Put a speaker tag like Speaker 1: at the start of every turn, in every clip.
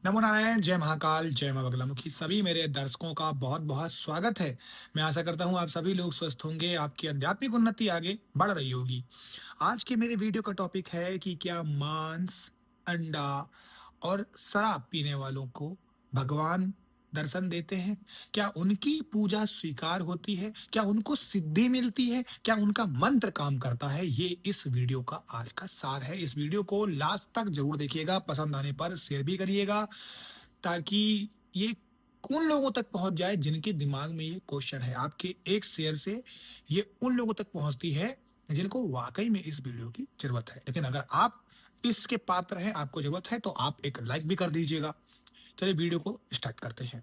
Speaker 1: नमो नारायण, जय महाकाल, जय माँ बगलामुखी। सभी मेरे दर्शकों का बहुत-बहुत स्वागत है। मैं आशा करता हूँ आप सभी लोग स्वस्थ होंगे, आपकी आध्यात्मिक उन्नति आगे बढ़ रही होगी। आज के मेरे वीडियो का टॉपिक है कि क्या मांस, अंडा और शराब पीने वालों को भगवान दर्शन देते हैं? क्या उनकी पूजा स्वीकार होती है? क्या उनको सिद्धि मिलती है? क्या उनका मंत्र काम करता है? ये इस वीडियो का आज का सार है। इस वीडियो को लास्ट तक ज़रूर देखिएगा, पसंद आने पर शेयर भी करिएगा ताकि ये उन लोगों तक पहुँच जाए जिनके दिमाग में ये क्वेश्चन है। आपके एक शेयर से ये उन लोगों तक पहुँचती है जिनको वाक़ई में इस वीडियो की ज़रूरत है। लेकिन अगर आप इसके पात्र हैं, आपको ज़रूरत है तो आप एक लाइक भी कर दीजिएगा। चलिए वीडियो को स्टार्ट करते हैं।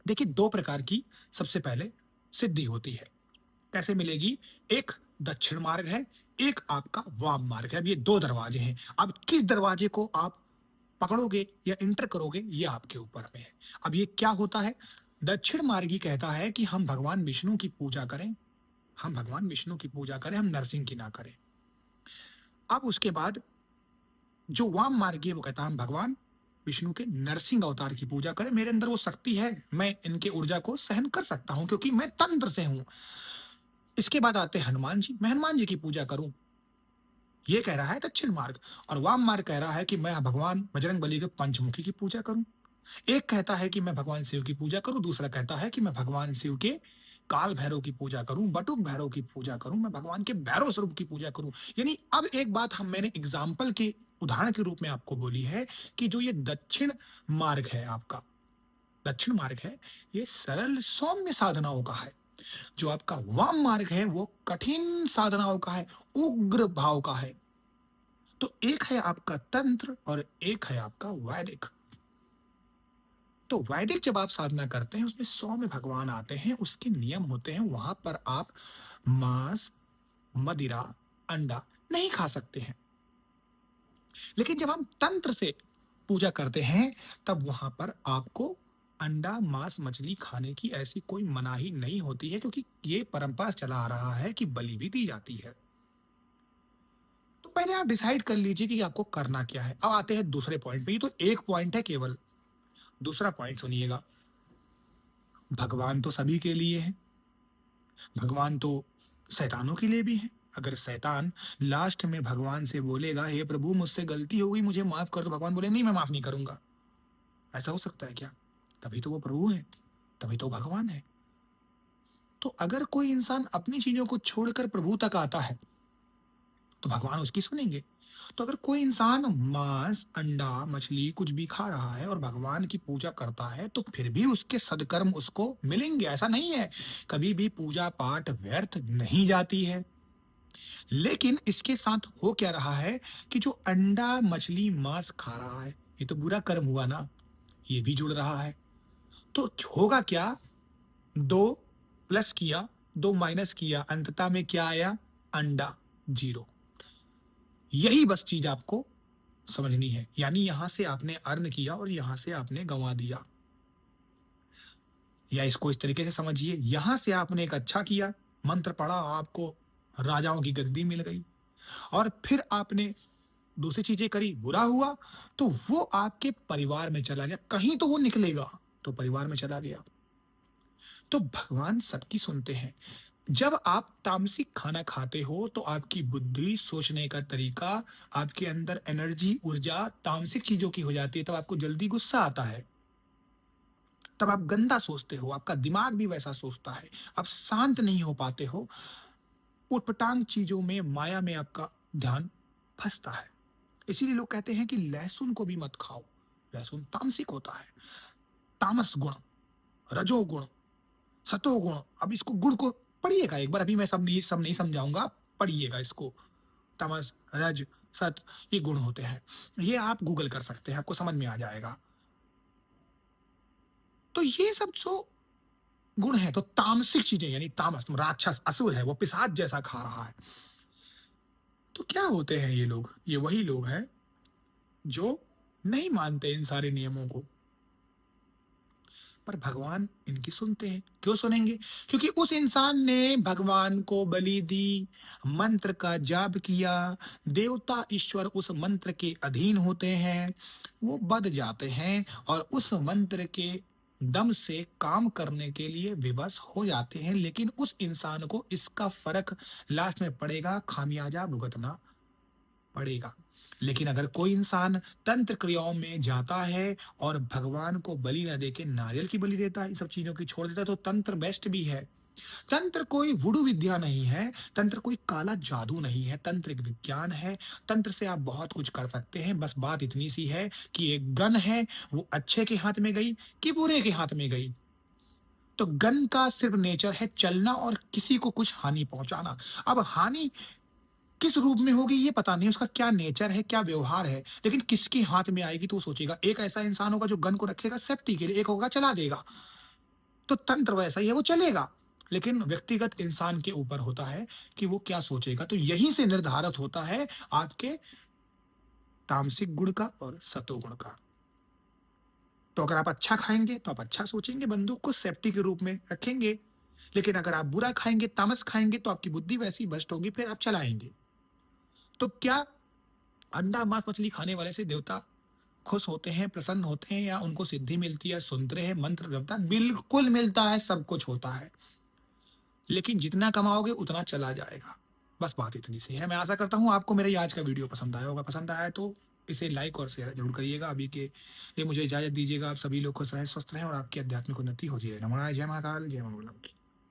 Speaker 1: देखिए 2 प्रकार की सबसे पहले सिद्धि होती है। कैसे मिलेगी? एक दक्षिण मार्ग है, एक आपका वाम मार्ग है। अब ये 2 दरवाजे हैं। अब किस दरवाजे को आप पकड़ोगे या एंटर करोगे ये आपके ऊपर में है। अब ये क्या होता है? दक्षिण मार्गी कहता है कि हम भगवान विष्णु की पूजा करें, हम भगवान विष्णु की पूजा करें, हम नरसिंह की ना करें। अब उसके बाद जो वाम मार्गी है वो कहता है हम भगवान विष्णु के नरसिंह अवतार की पूजा करें। मेरे अंदर वो शक्ति है, मैं इनके ऊर्जा को सहन कर सकता हूँ क्योंकि मैं तंत्र से हूँ। इसके बाद आते हैं हनुमान जी, मैं हनुमान जी की पूजा करूँ। ये कह रहा है दक्षिण मार्ग और वाम मार्ग कह रहा है कि मैं भगवान बजरंगबली के पंचमुखी की पूजा करूँ। एक कहता है कि मैं भगवान शिव की पूजा करूं, दूसरा कहता है कि मैं भगवान शिव के काल भैरव की पूजा करूं, बटुक भैरव की पूजा करूं, मैं भगवान के भैरव स्वरूप की पूजा करूं। यानी अब एक बात हम मैंने एग्जाम्पल के उदाहरण के रूप में आपको बोली है कि जो ये दक्षिण मार्ग है आपका, दक्षिण मार्ग है, ये सरल सौम्य साधनाओं का है। जो आपका वाम मार्ग है वो कठिन साधनाओं का है, उग्र भाव का है। तो एक है आपका तंत्र और एक है आपका वैदिक। तो वैदिक जब आप साधना करते हैं उसमें 100 में भगवान आते हैं, उसके नियम होते हैं, वहां पर आप मांस, मदिरा, अंडा नहीं खा सकते हैं। लेकिन जब हम तंत्र से पूजा करते हैं तब वहां पर आपको अंडा, मांस, मछली खाने की ऐसी कोई मनाही नहीं होती है क्योंकि ये परंपरा चला आ रहा है कि बलि भी दी जाती है। तो पहले आप डिसाइड कर लीजिए कि आपको करना क्या है। अब आते हैं दूसरे पॉइंट पे। ये तो एक पॉइंट है केवल, दूसरा पॉइंट सुनिएगा। भगवान तो सभी के लिए है, भगवान तो शैतानों के लिए भी है। अगर शैतान लास्ट में भगवान से बोलेगा हे प्रभु मुझसे गलती हो गई मुझे माफ कर दो, भगवान बोले नहीं मैं माफ नहीं करूंगा, ऐसा हो सकता है क्या? तभी तो वो प्रभु है, तभी तो भगवान है। तो अगर कोई इंसान अपनी चीजों को छोड़कर प्रभु तक आता है तो भगवान उसकी सुनेंगे। तो अगर कोई इंसान मांस, अंडा, मछली कुछ भी खा रहा है और भगवान की पूजा करता है तो फिर भी उसके सदकर्म उसको मिलेंगे, ऐसा नहीं है। कभी भी पूजा पाठ व्यर्थ नहीं जाती है। लेकिन इसके साथ हो क्या रहा है कि जो अंडा, मछली, मांस खा रहा है, ये तो बुरा कर्म हुआ ना, ये भी जुड़ रहा है। तो होगा क्या? 2 प्लस किया, 2 माइनस किया, अंततः में क्या आया? अंडा, 0। यही बस चीज आपको समझनी है। यानी यहां से आपने अर्न किया और यहां से आपने गंवा दिया। या इसको इस तरीके से समझिए, यहां से आपने एक अच्छा किया, मंत्र पढ़ा, आपको राजाओं की गद्दी मिल गई और फिर आपने दूसरी चीजें करी, बुरा हुआ, तो वो आपके परिवार में चला गया, कहीं तो वो निकलेगा, तो परिवार में चला गया। तो भगवान सबकी सुनते हैं। जब आप तामसिक खाना खाते हो तो आपकी बुद्धि, सोचने का तरीका, आपके अंदर एनर्जी, ऊर्जा तामसिक चीजों की हो जाती है, तब आपको जल्दी गुस्सा आता है, तब आप गंदा सोचते हो, आपका दिमाग भी वैसा सोचता है, आप शांत नहीं हो पाते हो, उटपटांग चीजों में, माया में आपका ध्यान फंसता है। इसीलिए लोग कहते हैं कि लहसुन को भी मत खाओ, लहसुन तामसिक होता है। तामस गुण, रजोगुण, सतोगुण। अब इसको गुण को पढ़िएगा एक बार, अभी मैं सब नहीं समझाऊंगा, पढ़िएगा इसको। तमस, रज, सत, ये गुण होते हैं। ये आप गूगल कर सकते हैं, आपको समझ में आ जाएगा। तो ये सब जो गुण है, तो तामसिक चीजें यानी तामस, राक्षस, असुर है, वो पिशाच जैसा खा रहा है। तो क्या होते हैं ये लोग? ये वही लोग हैं जो नहीं मानते इन सारे नियमों को। पर भगवान इनकी सुनते हैं। क्यों सुनेंगे? क्योंकि उस इंसान ने भगवान को बलि दी, मंत्र का जाप किया, देवता ईश्वर उस मंत्र के अधीन होते हैं, वो बध जाते हैं और उस मंत्र के दम से काम करने के लिए विवश हो जाते हैं। लेकिन उस इंसान को इसका फ़र्क लास्ट में पड़ेगा, खामियाजा भुगतना पड़ेगा। लेकिन अगर कोई इंसान तंत्र क्रियाओं में जाता है और भगवान को बलि न देके नारियल की बलि देता है, इन सब चीज़ों की छोड़ देता है, तो तंत्र बेस्ट भी है। तंत्र कोई वुडू विद्या नहीं है, तंत्र कोई काला जादू नहीं है, तंत्र एक विज्ञान है। तंत्र से आप बहुत कुछ कर सकते हैं, बस बात इतनी सी है कि एक गन है, वो अच्छे के हाथ में गई कि बुरे के हाथ में गई। तो गन का सिर्फ नेचर है चलना और किसी को कुछ हानि पहुँचाना। अब हानि किस रूप में होगी ये पता नहीं, उसका क्या नेचर है, क्या व्यवहार है, लेकिन किसके हाथ में आएगी तो वो सोचेगा। एक ऐसा इंसान होगा जो गन को रखेगा सेफ्टी के लिए, एक होगा चला देगा। तो तंत्र वैसा ही है, वो चलेगा, लेकिन व्यक्तिगत इंसान के ऊपर होता है कि वो क्या सोचेगा। तो यहीं से निर्धारित होता है आपके तामसिक गुण का और सतोगुण का। तो अगर आप अच्छा खाएँगे, तो आप अच्छा सोचेंगे, बंदूक को सेफ्टी के रूप में रखेंगे। लेकिन अगर आप बुरा खाएँगे, तामस खाएँगे, तो आपकी बुद्धि वैसी भ्रष्ट होगी, फिर आप चलाएँगे। तो क्या अंडा, मांस, मछली खाने वाले से देवता खुश होते हैं, प्रसन्न होते हैं या उनको सिद्धि मिलती है, सुनते हैं, मंत्र मिलता है? बिल्कुल मिलता है, सब कुछ होता है। लेकिन जितना कमाओगे उतना चला जाएगा। बस बात इतनी सी है। मैं आशा करता हूँ आपको मेरा ये आज का वीडियो पसंद आया होगा। पसंद आया है तो इसे लाइक और शेयर ज़रूर करिएगा। अभी के लिए मुझे इजाज़त दीजिएगा। आप सभी लोग खुश रहें, स्वस्थ रहें और आपकी आध्यात्मिक उन्नति हो जाए। नमः नारायण, जय महाकाल, जय मां मंगलम की।